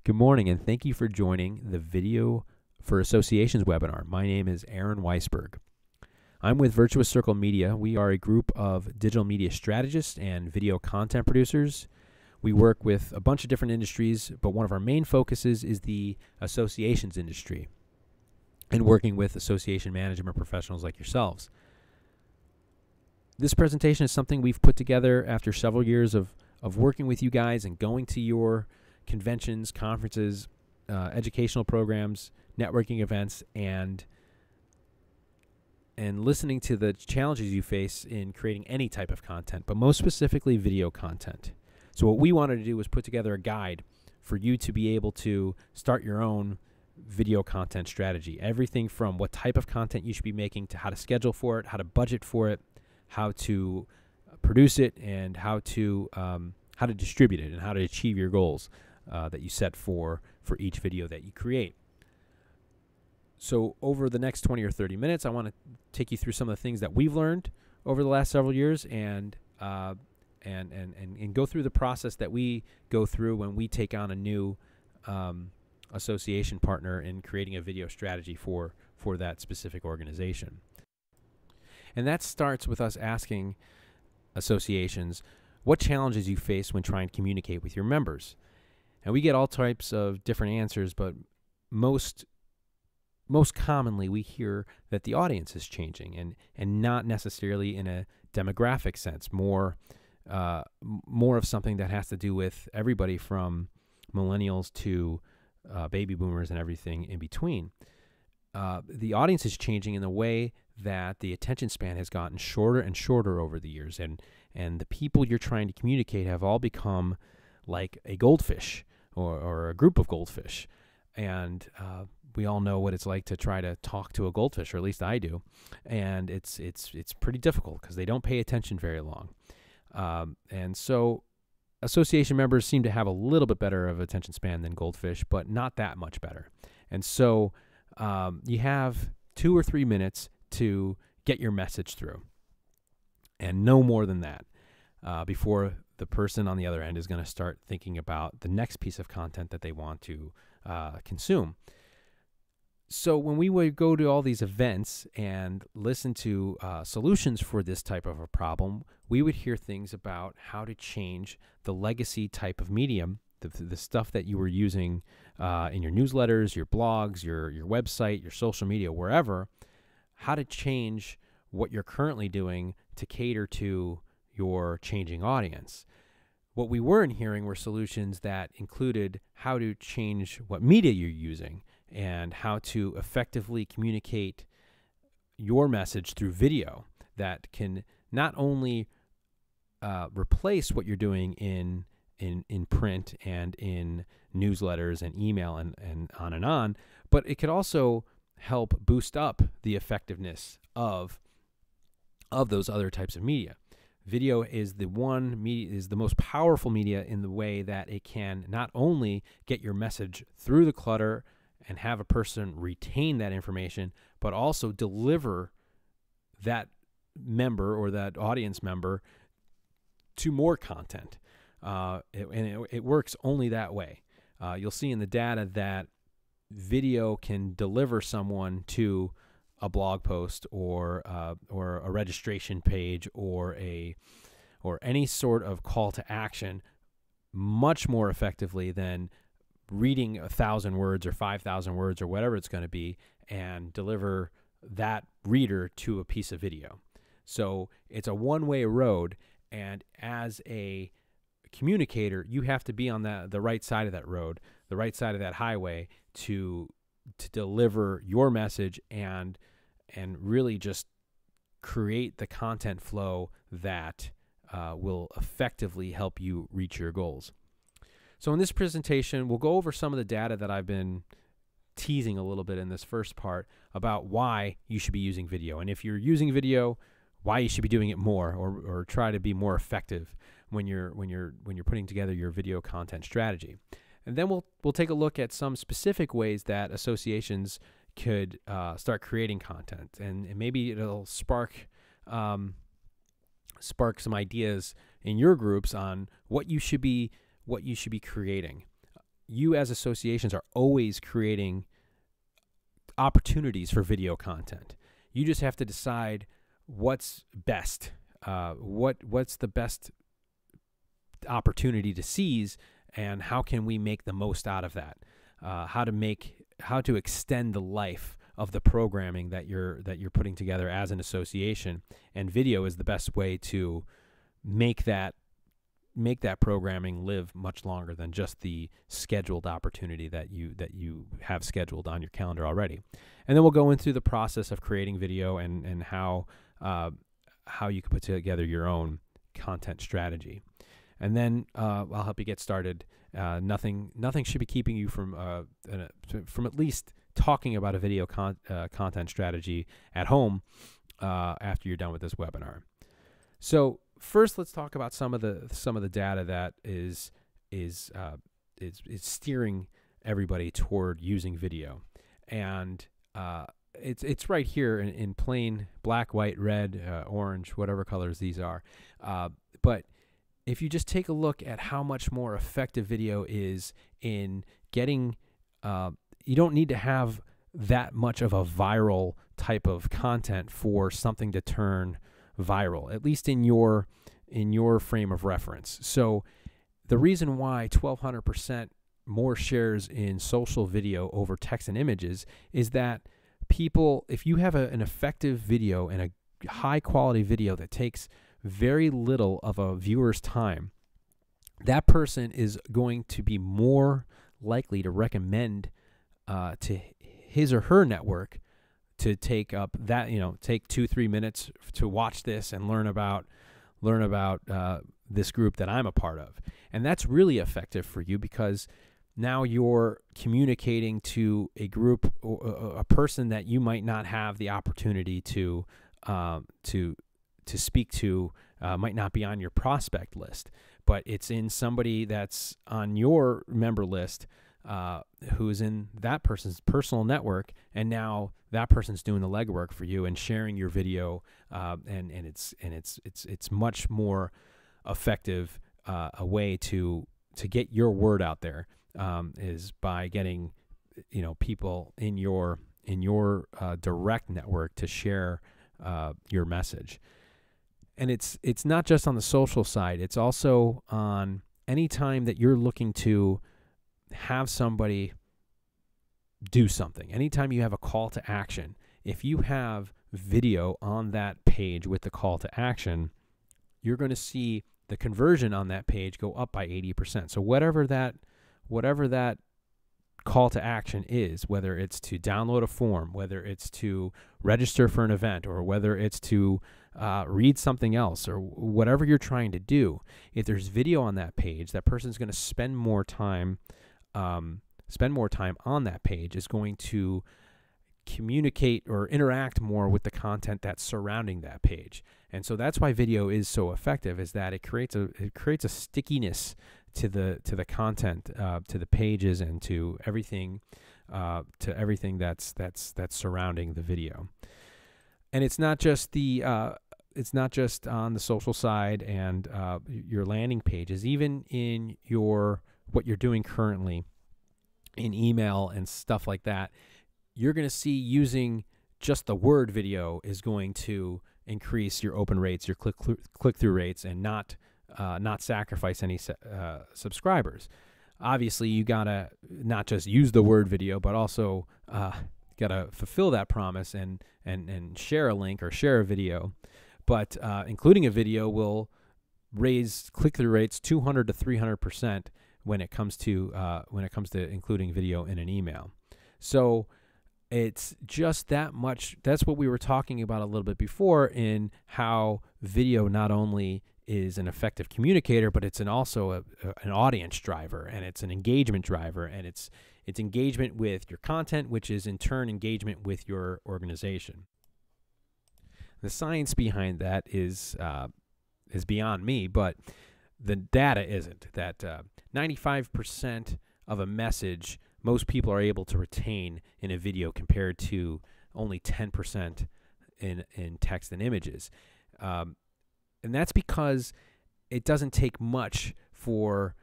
Good morning, and thank you for joining the Video for Associations webinar. My name is Aaron Weisberg. I'm with Virtuous Circle Media. We are a group of digital media strategists and video content producers. We work with a bunch of different industries, but one of our main focuses is the associations industry and working with association management professionals like yourselves. This presentation is something we've put together after several years of working with you guys and going to your conventions, conferences, educational programs, networking events, and listening to the challenges you face in creating any type of content, but most specifically video content. So what we wanted to do was put together a guide for you to be able to start your own video content strategy. Everything from what type of content you should be making to how to schedule for it, how to budget for it, how to produce it, and how to distribute it and how to achieve your goals that you set for each video that you create. So over the next 20 or 30 minutes, I want to take you through some of the things that we've learned over the last several years and go through the process that we go through when we take on a new association partner in creating a video strategy for that specific organization. And that starts with us asking associations what challenges you face when trying to communicate with your members. And we get all types of different answers, but most commonly we hear that the audience is changing and not necessarily in a demographic sense, more of something that has to do with everybody from millennials to baby boomers and everything in between. The audience is changing in the way that the attention span has gotten shorter and shorter over the years, and the people you're trying to communicate have all become like a goldfish or a group of goldfish. And we all know what it's like to try to talk to a goldfish, or at least I do. And it's pretty difficult because they don't pay attention very long. And so association members seem to have a little bit better of attention span than goldfish, but not that much better. And so you have 2 or 3 minutes to get your message through, and no more than that before the person on the other end is going to start thinking about the next piece of content that they want to consume. So when we would go to all these events and listen to solutions for this type of a problem, we would hear things about how to change the legacy type of medium, the stuff that you were using in your newsletters, your blogs, your website, your social media, wherever, how to change what you're currently doing to cater to your changing audience. What we weren't hearing were solutions that included how to change what media you're using and how to effectively communicate your message through video that can not only replace what you're doing in print and in newsletters and email and on, but it could also help boost up the effectiveness of those other types of media. Video is the most powerful media in the way that it can not only get your message through the clutter and have a person retain that information, but also deliver that member or that audience member to more content. It works only that way. You'll see in the data that video can deliver someone to a blog post or a registration page or any sort of call to action much more effectively than reading 1,000 words or 5,000 words or whatever it's going to be and deliver that reader to a piece of video. So it's a one-way road, and as a communicator, you have to be on the right side of that road, the right side of that highway to deliver your message and really just create the content flow that will effectively help you reach your goals. So in this presentation, we'll go over some of the data that I've been teasing a little bit in this first part about why you should be using video, and if you're using video, why you should be doing it more or try to be more effective when you're putting together your video content strategy. And then we'll take a look at some specific ways that associations could start creating content, and maybe it'll spark some ideas in your groups on what you should be creating. you as associations are always creating opportunities for video content. You just have to decide what's best, what's the best opportunity to seize, and how can we make the most out of that? How to extend the life of the programming that you're putting together as an association, and video is the best way to make that programming live much longer than just the scheduled opportunity that you have scheduled on your calendar already. And then we'll go into the process of creating video and how you can put together your own content strategy. And then I'll help you get started. Nothing should be keeping you from at least talking about a video content strategy at home after you're done with this webinar. So first, let's talk about some of the data that is steering everybody toward using video, and it's right here in plain black, white, red, orange, whatever colors these are. But if you just take a look at how much more effective video is in getting, you don't need to have that much of a viral type of content for something to turn viral, at least in your frame of reference. So the reason why 1,200% more shares in social video over text and images is that people, if you have an effective video and a high quality video that takes very little of a viewer's time, that person is going to be more likely to recommend to his or her network to take up that, take 2-3 minutes to watch this and learn about this group that I'm a part of. And that's really effective for you, because now you're communicating to a group or a person that you might not have the opportunity to speak to, might not be on your prospect list, but it's in somebody that's on your member list, who's in that person's personal network, and now that person's doing the legwork for you and sharing your video, and it's much more effective a way to get your word out there, is by getting people in your direct network to share your message. And it's not just on the social side, it's also on any time that you're looking to have somebody do something. Anytime you have a call to action, if you have video on that page with the call to action, you're going to see the conversion on that page go up by 80%. So whatever that call to action is, whether it's to download a form, whether it's to register for an event, or whether it's to read something else, or whatever you're trying to do, if there's video on that page, that person's going to spend more time on that page, is going to communicate or interact more with the content that's surrounding that page. And so that's why video is so effective, is that it creates a stickiness to the content, to the pages, and to everything that's surrounding the video. And it's not just on the social side and your landing pages, even in what you're doing currently in email and stuff like that. You're going to see using just the word video is going to increase your open rates, your click-through rates, and not sacrifice any subscribers. Obviously, you gotta not just use the word video, but also gotta fulfill that promise and share a link or share a video. But including a video will raise click-through rates 200 to 300% when it comes to including video in an email. So it's just that much. That's what we were talking about a little bit before, in how video not only is an effective communicator, but it's also an audience driver, and it's an engagement driver, and it's engagement with your content, which is in turn engagement with your organization. The science behind that is beyond me, but the data isn't. That 95% of a message most people are able to retain in a video, compared to only 10% in text and images. And that's because it doesn't take much for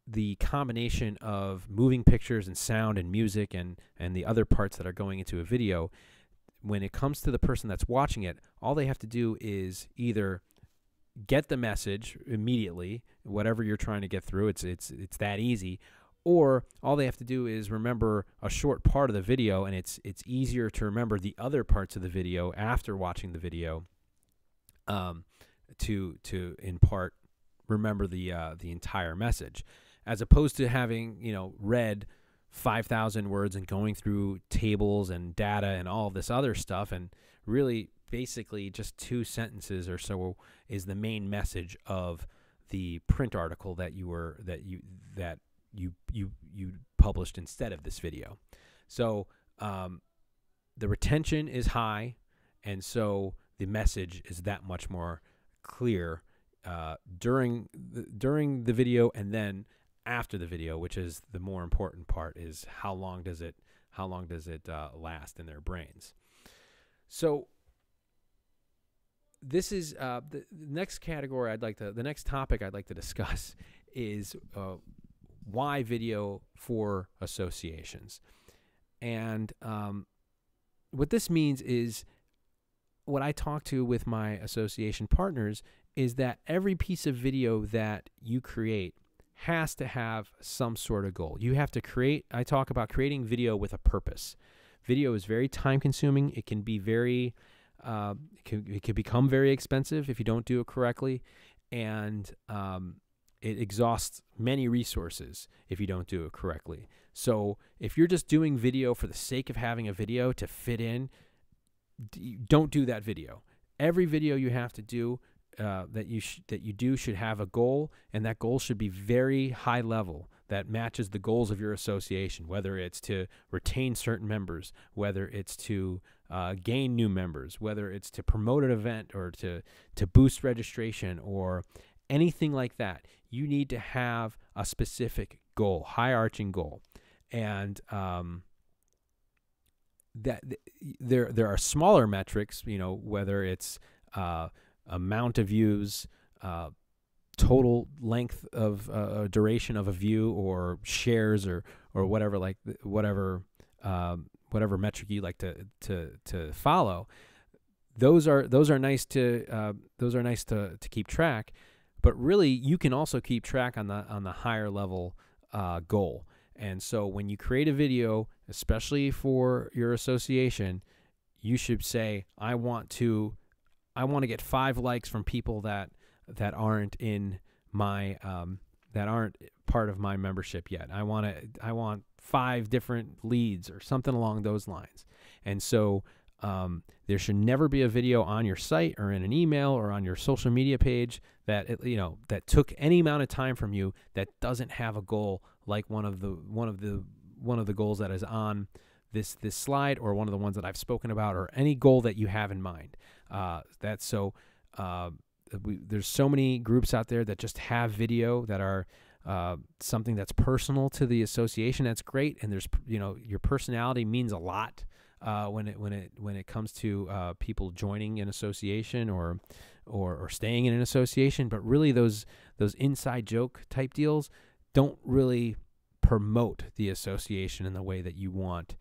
the combination of moving pictures and sound and music and the other parts that are going into a video, when it comes to the person that's watching it, all they have to do is either get the message immediately, whatever you're trying to get through, it's that easy, or all they have to do is remember a short part of the video, and it's easier to remember the other parts of the video after watching the video, to in part remember the entire message, as opposed to having read 5,000 words and going through tables and data and all this other stuff, and really basically just 2 sentences or so is the main message of the print article that you published instead of this video. So the retention is high, and so the message is that much more clear during the video, and then after the video, which is the more important part, is how long does it last in their brains. So this is the next category the next topic I'd like to discuss is why video for associations. And what this means is, what I talk to with my association partners is that every piece of video that you create has to have some sort of goal. You have to I talk about creating video with a purpose. Video is very time consuming. It can be it can become very expensive if you don't do it correctly, and it exhausts many resources if you don't do it correctly. So if you're just doing video for the sake of having a video to fit in, don't do that video. Every video you have to do that you do should have a goal, and that goal should be very high level, that matches the goals of your association, whether it's to retain certain members, whether it's to gain new members, whether it's to promote an event or to boost registration or anything like that. You need to have a specific goal, high-arching goal. And that there are smaller metrics, whether it's amount of views, total length of duration of a view, or shares, or whatever, whatever metric you like to follow. Those are nice to keep track, but really you can also keep track on the higher level goal. And so when you create a video, especially for your association, you should say, I want to get 5 likes from people that aren't in my that aren't part of my membership yet. I want 5 different leads or something along those lines. And so there should never be a video on your site or in an email or on your social media page that that took any amount of time from you that doesn't have a goal, like one of the goals that is on this slide, or one of the ones that I've spoken about, or any goal that you have in mind. There's so many groups out there that just have video that are something that's personal to the association. That's great, and there's your personality means a lot when it comes to people joining an association or staying in an association. But really, those inside joke type deals don't really promote the association in the way that you want.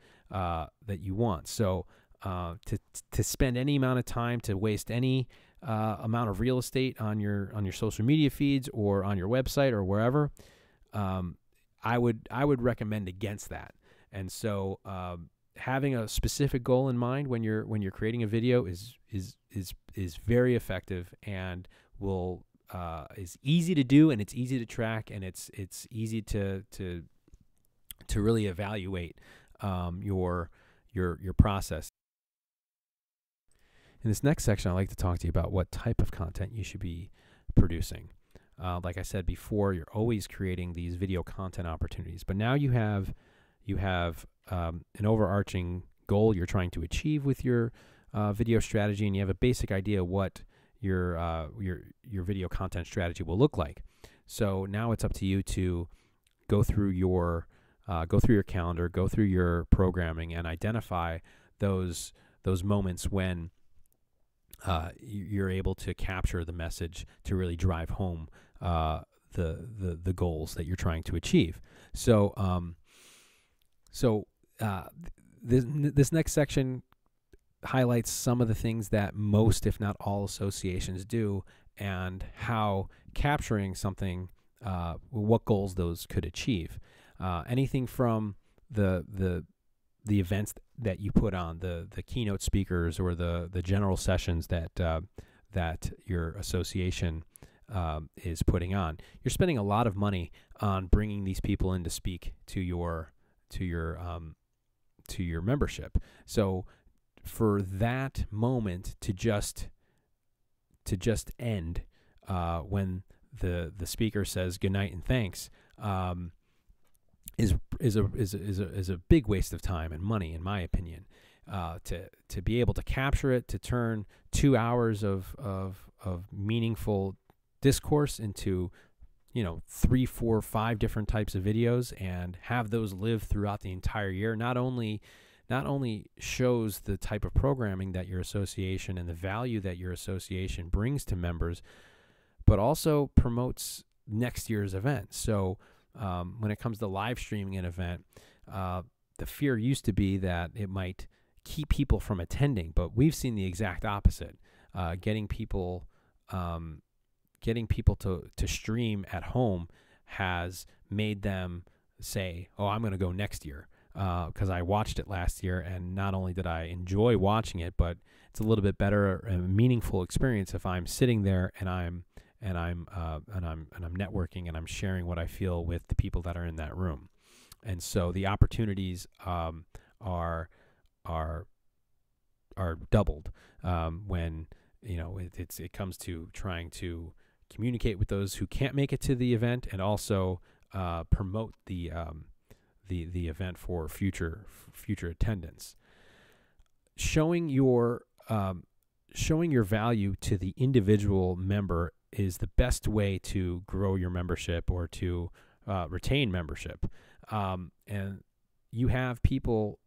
So to spend any amount of time, to waste any amount of real estate on your social media feeds or on your website or wherever, I would recommend against that. And so having a specific goal in mind when you're creating a video is very effective, and is easy to do, and it's easy to track, and it's easy to really evaluate your process. In this next section, I'd like to talk to you about what type of content you should be producing. Like I said before, you're always creating these video content opportunities, but now you have an overarching goal you're trying to achieve with your video strategy, and you have a basic idea what your video content strategy will look like. So now it's up to you to go through your calendar, go through your programming, and identify those moments when you're able to capture the message to really drive home the goals that you're trying to achieve. So this next section highlights some of the things that most, if not all, associations do, and how capturing something, what goals those could achieve. Anything from the events that you put on, the keynote speakers, or the general sessions that your association is putting on. You're spending a lot of money on bringing these people in to speak to your membership. So for that moment to just end when the speaker says good night and thanks, is a big waste of time and money, in my opinion. To be able to capture it, to turn 2 hours of meaningful discourse into 3, 4, 5 different types of videos, and have those live throughout the entire year, not only shows the type of programming that your association and the value that your association brings to members, but also promotes next year's event. So when it comes to live streaming an event, the fear used to be that it might keep people from attending, but we've seen the exact opposite. Getting people to stream at home has made them say, oh, I'm going to go next year because I watched it last year, and not only did I enjoy watching it, but it's a little bit better and meaningful experience if I'm sitting there and I'm networking and I'm sharing what I feel with the people that are in that room. And so the opportunities are doubled when it comes to trying to communicate with those who can't make it to the event, and also promote the event for future attendance. Showing your value to the individual member is the best way to grow your membership or to retain membership. And you have people,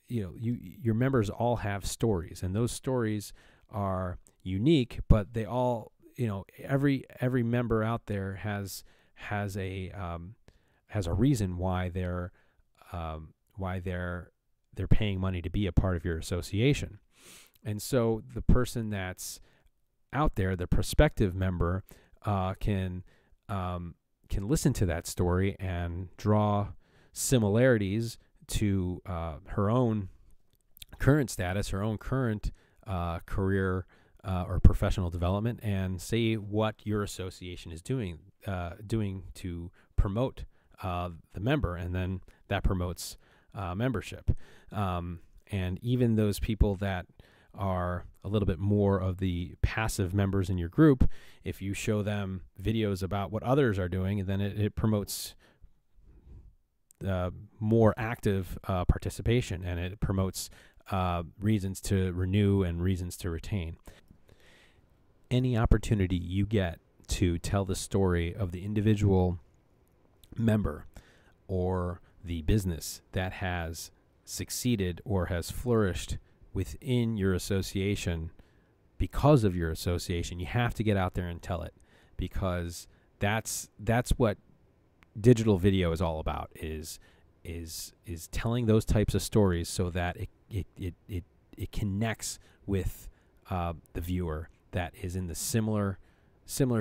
your members all have stories, and those stories are unique, but they all, every member out there has a reason why they're paying money to be a part of your association. And so the person that's out there, the prospective member, can listen to that story and draw similarities to her own current status, her own current career or professional development, and see what your association is doing to promote the member, and then that promotes membership. And even those people that are a little bit more of the passive members in your group, if you show them videos about what others are doing, then it promotes more active participation, and it promotes reasons to renew and reasons to retain. Any opportunity you get to tell the story of the individual member or the business that has succeeded or has flourished within your association because of your association, you have to get out there and tell it, because that's what digital video is all about, is telling those types of stories so that it connects with the viewer that is in the similar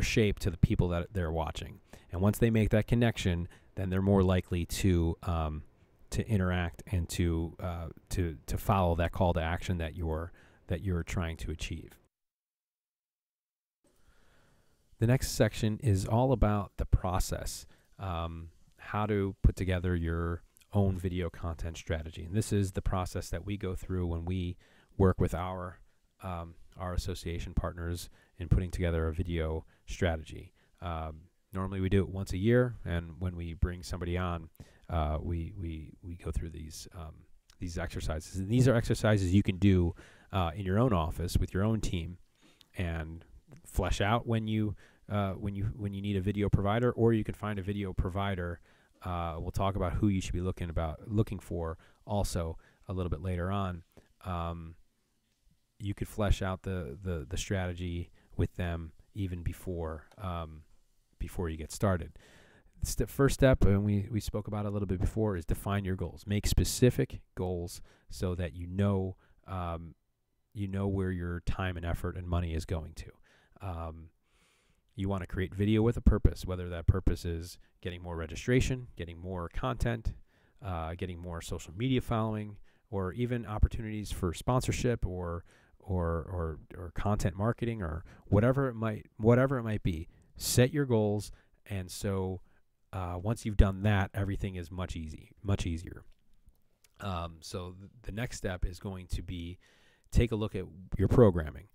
shape to the people that they're watching. And once they make that connection, then they're more likely to interact and to follow that call to action that you're trying to achieve. The next section is all about the process, how to put together your own video content strategy. And this is the process that we go through when we work with our association partners in putting together a video strategy. Normally we do it once a year, and when we bring somebody on, we go through these exercises. And these are exercises you can do in your own office with your own team, and flesh out when you need a video provider, or you can find a video provider. We'll talk about who you should be looking for also a little bit later on. You could flesh out the strategy with them even before before you get started. The first step, and we spoke about it a little bit before, is define your goals. Make specific goals so that you know where your time and effort and money is going to. You want to create video with a purpose, whether that purpose is getting more registration, getting more content, getting more social media following, or even opportunities for sponsorship or content marketing, or whatever it might be. Set your goals, and so once you've done that, everything is much easier. So the next step is going to be take a look at your programming.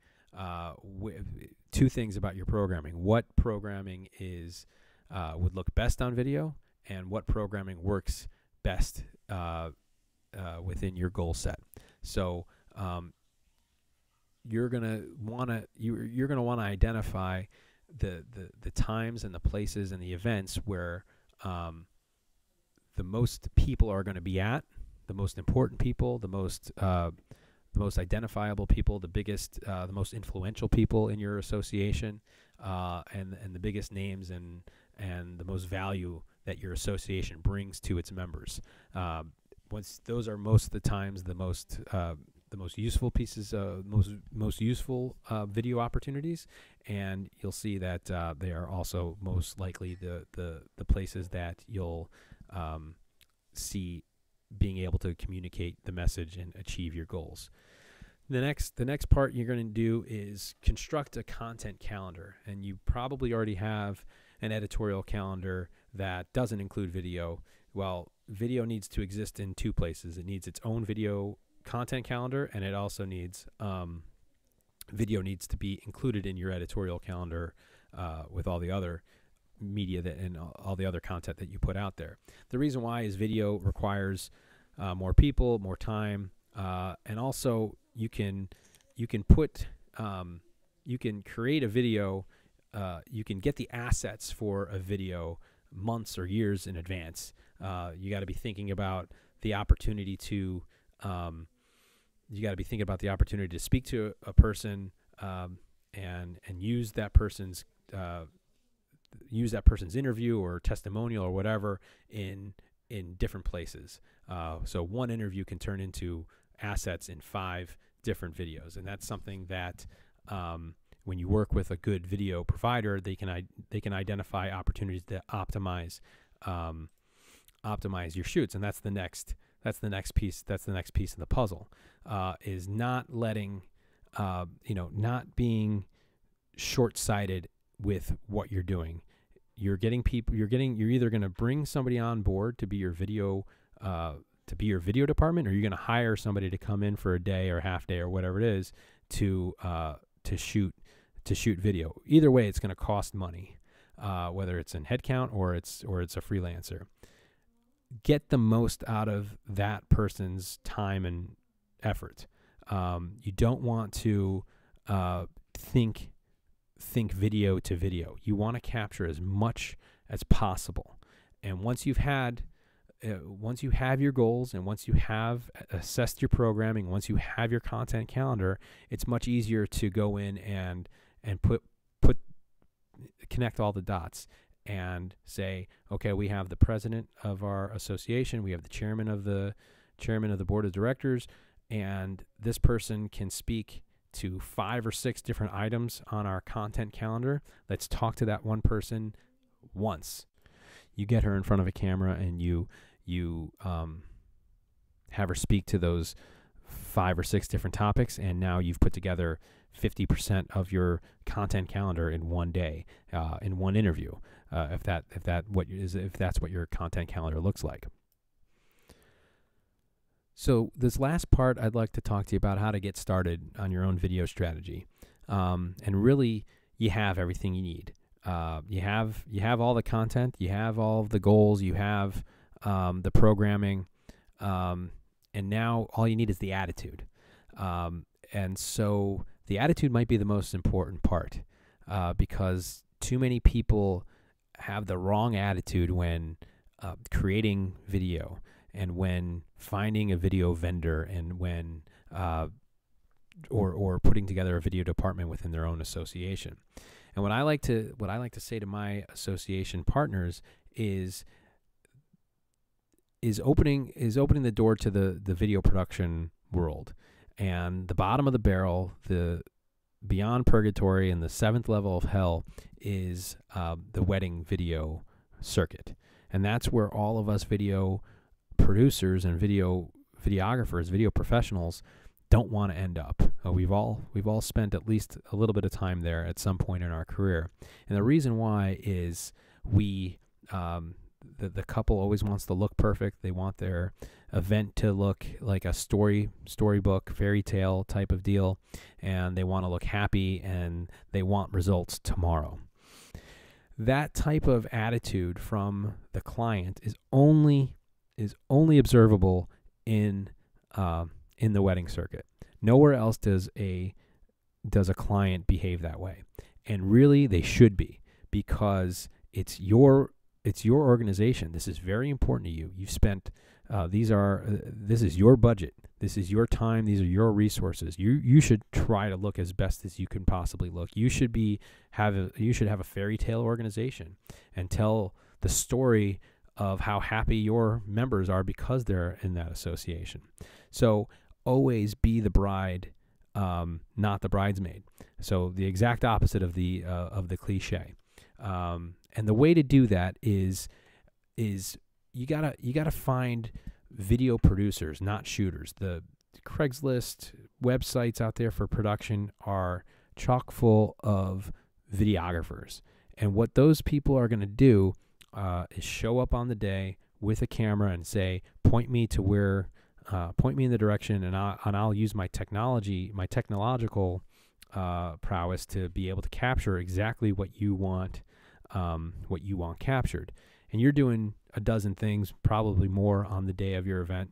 Two things about your programming: what programming would look best on video, and what programming works best within your goal set. So you're gonna wanna identify the times and the places and the events where the most people are going to be at, the most important people, the most identifiable people, the most influential people in your association, and the biggest names and the most value that your association brings to its members. Once those are most of the times the most useful pieces, most useful video opportunities, and you'll see that they are also most likely the places that you'll see being able to communicate the message and achieve your goals. The next part you're going to do is construct a content calendar, and you probably already have an editorial calendar that doesn't include video. Well, video needs to exist in two places. It needs its own video content calendar, and it also needs video needs to be included in your editorial calendar with all the other media and all the other content that you put out there. The reason why is video requires more people, more time, and also you can create a video. You can get the assets for a video months or years in advance. You got to be thinking about the opportunity to speak to a person and use that person's interview or testimonial or whatever in different places. So one interview can turn into assets in 5 different videos, and that's something that when you work with a good video provider, they can identify opportunities to optimize your shoots, and that's the next piece. That's the next piece of the puzzle. Is not letting, not being short-sighted with what you're doing. You're either going to bring somebody on board to be your video department, or you're going to hire somebody to come in for a day or half day or whatever it is to shoot video. Either way, it's going to cost money, whether it's in headcount or it's a freelancer. Get the most out of that person's time and effort. You don't want to think video to video. You want to capture as much as possible. And once you have your goals, and once you have assessed your programming, once you have your content calendar, it's much easier to go in and connect all the dots and say, okay, we have the president of our association, we have the chairman of the board of directors, and this person can speak to 5 or 6 different items on our content calendar. Let's talk to that one person once. You get her in front of a camera and you have her speak to those 5 or 6 different topics, and now you've put together 50% of your content calendar in one day, in one interview, if that's what your content calendar looks like. So this last part, I'd like to talk to you about how to get started on your own video strategy. And really, you have everything you need. You have all the content, you have all of the goals, you have the programming, and now all you need is the attitude. And so the attitude might be the most important part, because too many people have the wrong attitude when creating video, and when finding a video vendor, and when or putting together a video department within their own association. And what I like to say to my association partners is opening the door to the video production world. And the bottom of the barrel, the beyond purgatory and the seventh level of hell is the wedding video circuit. And that's where all of us video producers and videographers, video professionals don't want to end up. We've all spent at least a little bit of time there at some point in our career. And the reason why is the couple always wants to look perfect. They want their event to look like a storybook, fairy tale type of deal, and they want to look happy, and they want results tomorrow. That type of attitude from the client is only observable in the wedding circuit. Nowhere else does a client behave that way, and really they should be, because it's your organization. This is very important to you. You've spent this is your budget. This is your time. These are your resources. You should try to look as best as you can possibly look. You should have a fairy tale organization and tell the story of how happy your members are because they're in that association. So always be the bride, not the bridesmaid. So the exact opposite of the cliche. And the way to do that is you gotta find video producers, not shooters. The Craigslist websites out there for production are chock full of videographers, and what those people are going to do is show up on the day with a camera and say, point me in the direction, and I'll use my technological prowess to be able to capture exactly what you want captured. And you're doing a dozen things, probably more, on the day of your event.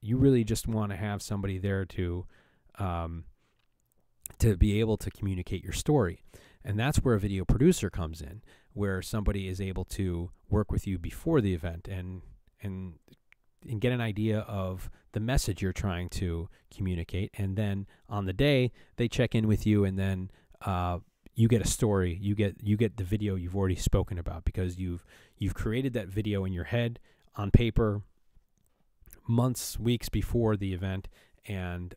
You really just want to have somebody there to be able to communicate your story. And that's where a video producer comes in, where somebody is able to work with you before the event and get an idea of the message you're trying to communicate. And then on the day, they check in with you, and then you get a story. You get the video you've already spoken about, because you've created that video in your head on paper months, weeks before the event, and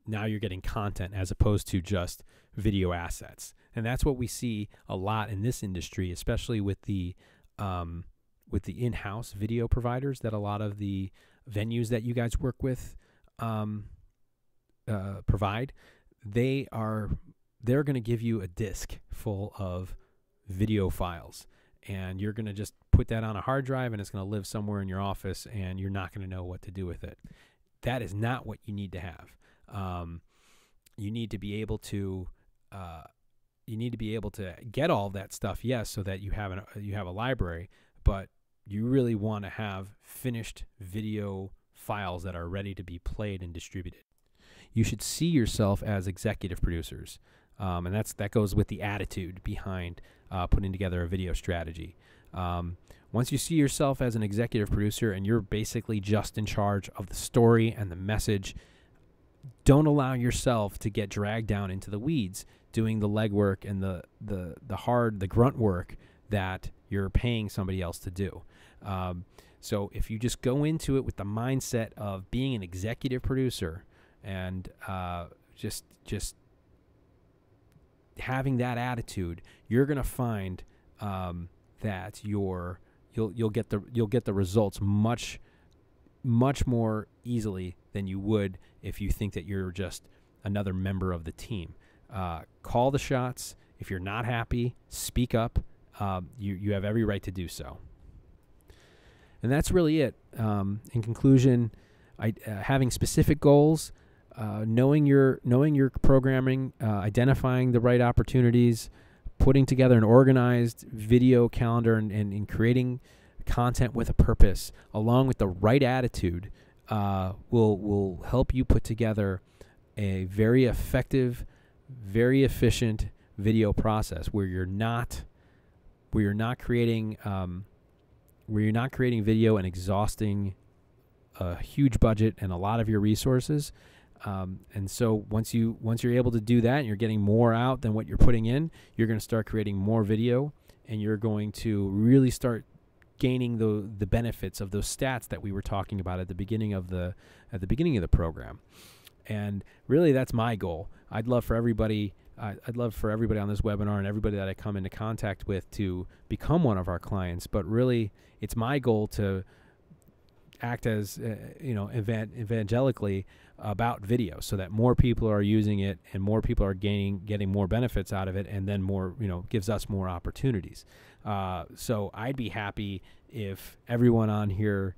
now you're getting content as opposed to just video assets. And that's what we see a lot in this industry, especially with the in-house video providers that a lot of the venues that you guys work with provide. They're going to give you a disc full of video files, and you're going to just put that on a hard drive, and it's going to live somewhere in your office, and you're not going to know what to do with it. That is not what you need to have. You need to be able to get all that stuff, yes, so that you have a library, but you really want to have finished video files that are ready to be played and distributed. You should see yourself as executive producers. And that goes with the attitude behind putting together a video strategy. Once you see yourself as an executive producer and you're basically just in charge of the story and the message, don't allow yourself to get dragged down into the weeds doing the legwork and the grunt work that you're paying somebody else to do. So if you just go into it with the mindset of being an executive producer and just having that attitude, you're going to find that you'll get the results much more easily than you would if you think that you're just another member of the team. Call the shots. If you're not happy, speak up. You have every right to do so. And that's really it. In conclusion, having specific goals, knowing your programming, identifying the right opportunities, putting together an organized video calendar, and creating content with a purpose, along with the right attitude, will help you put together a very effective, very efficient video process where you're not creating video and exhausting a huge budget and a lot of your resources. And so once you're able to do that and you're getting more out than what you're putting in, you're going to start creating more video, and you're going to really start gaining the benefits of those stats that we were talking about at the beginning of the program. And really, that's my goal. I'd love for everybody on this webinar and everybody that I come into contact with to become one of our clients. But really, it's my goal to act as evangelically about video, so that more people are using it and more people are getting more benefits out of it, and then more, gives us more opportunities. So I'd be happy if everyone on here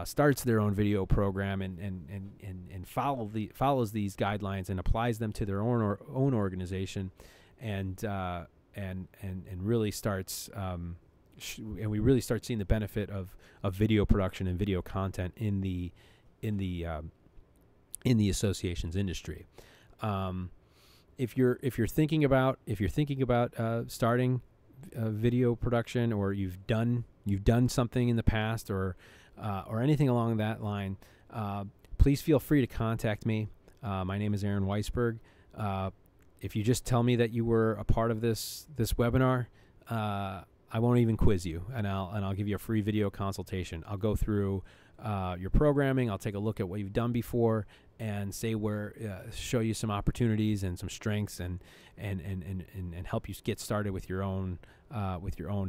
starts their own video program and follows these guidelines and applies them to their own organization, and really starts and we really start seeing the benefit of video production and video content in the associations industry. If you're thinking about starting video production, or you've done something in the past, or anything along that line, please feel free to contact me. My name is Aaron Weisberg. If you just tell me that you were a part of this webinar, I won't even quiz you, and I'll give you a free video consultation. I'll go through your programming. I'll take a look at what you've done before, and show you some opportunities and some strengths, and help you get started with your own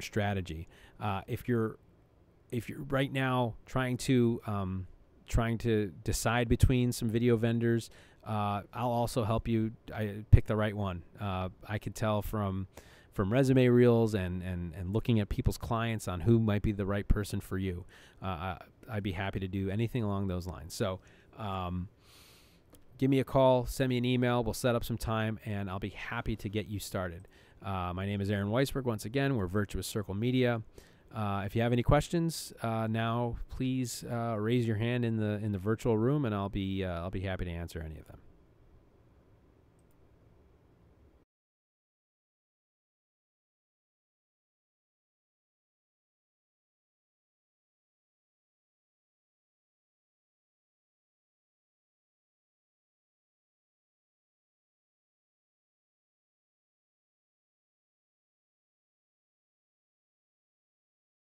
strategy. If you're right now trying to decide between some video vendors, I'll also help you pick the right one. I could tell from resume reels and looking at people's clients on who might be the right person for you. I'd be happy to do anything along those lines. So give me a call, send me an email. We'll set up some time, and I'll be happy to get you started. My name is Aaron Weisberg. Once again, we're Virtuous Circle Media. If you have any questions now, please raise your hand in the virtual room, and I'll be happy to answer any of them.